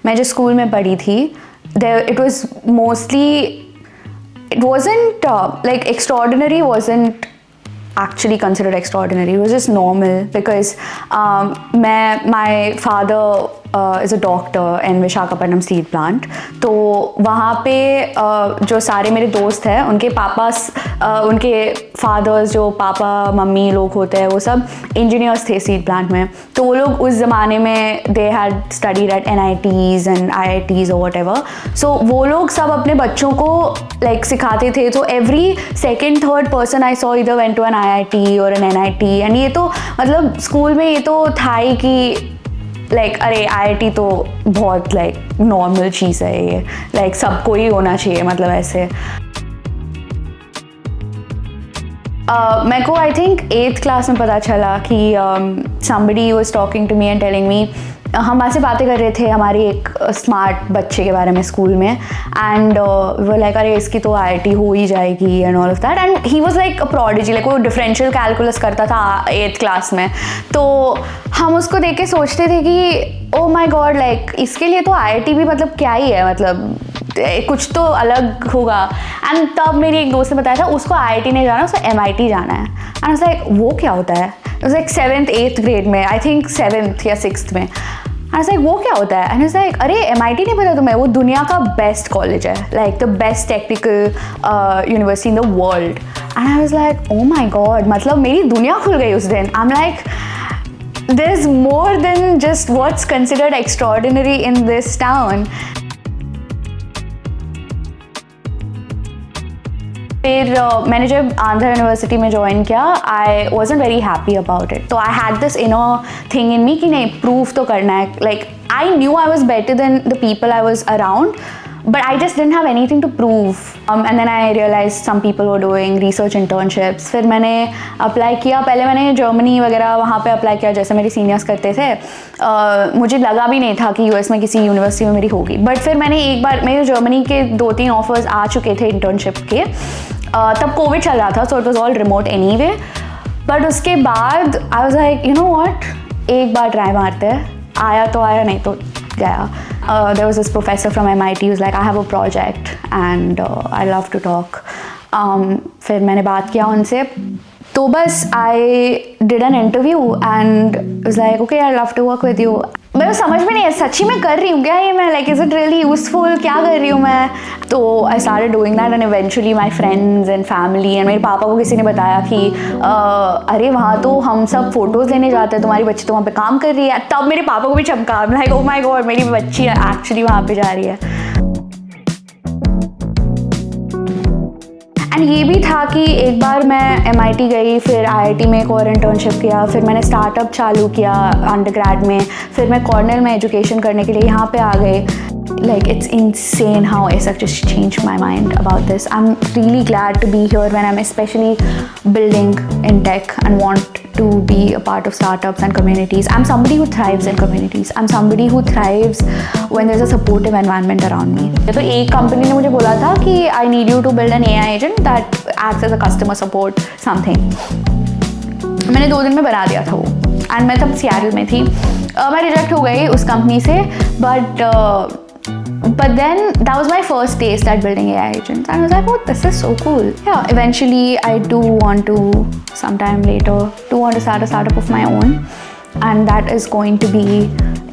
मैं जिस स्कूल में पढ़ी थी, it was mostly, it wasn't like extraordinary, wasn't actually considered extraordinary. It was just normal because my father is a doctor in Visakhapatnam steel plant. तो वहाँ पे जो सारे मेरे दोस्त हैं उनके पापा, उनके फादर्स, जो पापा मम्मी लोग होते हैं वो सब इंजीनियर्स थे स्टील प्लांट में. तो वो लोग उस ज़माने में they had studied at NITs and IITs और वट एवर. सो वो लोग सब अपने बच्चों को लाइक सिखाते थे. तो every second third person I saw इधर वेंट टू एन IIT और एन NIT. एंड ये तो मतलब स्कूल में ये तो था ही कि लाइक अरे IIT तो बहुत लाइक नॉर्मल चीज़ है, ये लाइक सबको ही होना चाहिए, मतलब ऐसे. मेरे को आई थिंक 8th क्लास में पता चला कि somebody was talking to me and telling me, हम वहाँ से बातें कर रहे थे हमारी एक स्मार्ट बच्चे के बारे में स्कूल में. एंड वो लाइक अरे इसकी तो IIT हो ही जाएगी and all of that. And he was like a prodigy, like वो डिफरेंशियल कैलकुलस करता था 8th क्लास में. तो हम उसको देख के सोचते थे कि ओ माई गॉड, लाइक इसके लिए तो IIT भी मतलब क्या ही है, मतलब कुछ तो अलग होगा. एंड तब मेरी एक दोस्त ने बताया था उसको IIT नहीं जाना, उसको MIT जाना है. एंड उस लाइक वो क्या होता है? It was like 7th 8th grade में, आई थिंक 7th या 6th में. एंड लाइक वो क्या होता है? एंड इट्स लाइक अरे MIT नहीं पता तुम्हें, वो दुनिया का बेस्ट कॉलेज है, like the best technical university in the world. And I was like oh my God, मतलब मेरी दुनिया खुल गई उस दिन. I am like there's more than just what's considered extraordinary in this town. फिर मैंने जब आंध्र यूनिवर्सिटी में ज्वाइन किया, I wasn't very happy about it. तो I had this inner thing in me कि नहीं, प्रूव तो करना है. Like I knew I was better than the people I was around, but I just didn't have anything to prove. And then I realized some people were doing research internships. फिर मैंने apply किया, पहले मैंने Germany वगैरह वहाँ पे apply किया जैसे मेरे सीनियर्स करते थे. मुझे लगा भी नहीं था कि US में किसी यूनिवर्सिटी में मेरी होगी. बट फिर मैंने एक बार, मेरे जर्मनी के 2-3 ऑफर्स आ चुके थे इंटर्नशिप के. तब कोविड चल रहा था, so it was all remote any way. But उसके बाद I was like you know what, एक बार ट्राई मारते हैं, आया तो आया, नहीं तो गया. There was this professor from MIT who was like, I have a project and I love to talk. फिर मैंने बात किया उनसे, तो बस I did an interview and was like, okay, I'd love to work with you. मेरे समझ में नहीं है सच्ची में कर रही हूँ क्या ये मैं, like is it really useful, क्या कर रही हूँ मैं. तो I started doing that and eventually my friends and family and मेरे पापा को किसी ने बताया कि अरे वहाँ तो हम सब फोटोज़ लेने जाते हैं, तुम्हारी बच्ची तो वहाँ पे काम कर रही है. तब मेरे पापा को भी चमका, like oh my god, मेरी बच्ची एक्चुअली वहाँ पे जा रही है. एंड ये भी था कि एक बार मैं MIT गई, फिर IIT में एक और इंटर्नशिप किया, फिर मैंने स्टार्टअप चालू किया अंडरग्रेड में, फिर मैं कॉर्नेल में एजुकेशन करने के लिए यहाँ पे आ गई. Like it's insane how ASAC just changed my mind about this. I'm really glad to be here when I'm especially building in tech and want to be a part of startups and communities. I'm somebody who thrives in communities. I'm somebody who thrives when there's a supportive environment around me. तो एक company ने मुझे बोला था कि I need you to build an AI agent that acts as a customer support something. मैंने 2 दिन में बना दिया था वो. एंड मैं तब सियाटल में थी. मैं रिजेक्ट हो गई उस कंपनी से, but then that was my first taste at building AI agents and I was like, oh, this is so cool. Yeah, eventually I do want to, sometime later, want to start a startup of my own, and that is going to be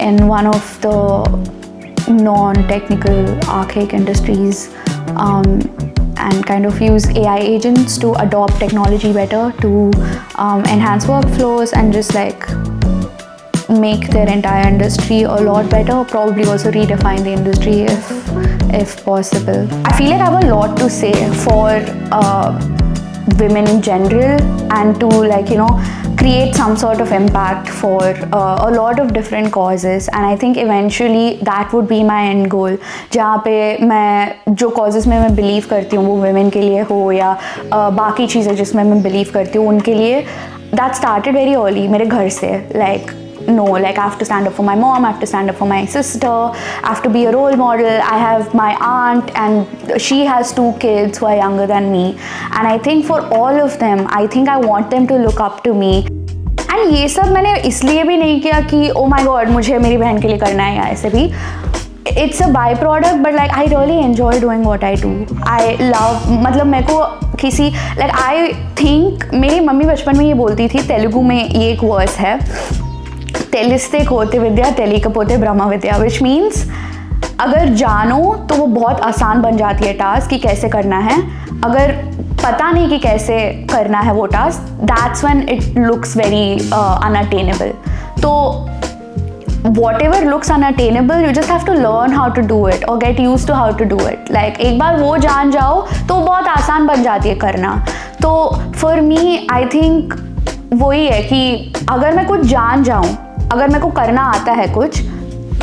in one of the non-technical archaic industries, and kind of use AI agents to adopt technology better, to enhance workflows and just like make their entire industry a lot better, probably also redefine the industry if possible. I feel like I have a lot to say for women in general and to like, you know, create some sort of impact for a lot of different causes, and I think eventually that would be my end goal. जहाँ पे मैं जो causes में मैं believe करती हूँ वो women के लिए हो या बाकी चीज़ें जिसमें मैं believe करती हूँ उनके लिए. That started very early मेरे घर से, like no, like I have to stand up for my mom, I have to stand up for my sister, I have to be a role model. I have my aunt and she has 2 kids who are younger than me, and I think for all of them, I think I want them to look up to me. And ये सब मैंने इसलिए भी नहीं किया कि oh my god मुझे मेरी बहन के लिए करना है या ऐसे भी. it's a byproduct, but like I really enjoy doing what I do. I love, मतलब मेरे को किसी like I think, मेरी मम्मी बचपन में ये बोलती थी, तेलुगु में ये एक वर्स है, तेलिस्ते कोते विद्या तेलिकपोते ब्रह्म विद्या, which means अगर जानो तो वो बहुत आसान बन जाती है टास्क कि कैसे करना है, अगर पता नहीं कि कैसे करना है वो task, that's when it looks very unattainable. तो whatever looks unattainable, you just have to learn how to do it or get used to how to do it. Like एक बार वो जान जाओ तो बहुत आसान बन जाती है करना. तो for me I think वही है कि अगर मैं कुछ जान जाऊँ, अगर मेरे को करना आता है कुछ,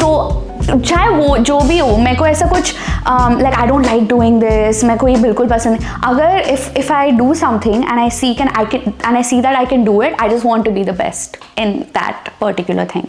तो चाहे वो जो भी हो, मेरे को ऐसा कुछ like I don't like doing this, मेरे को ये बिल्कुल पसंद है, अगर if I do something and I see that I can do it, I just want to be the best in that particular thing.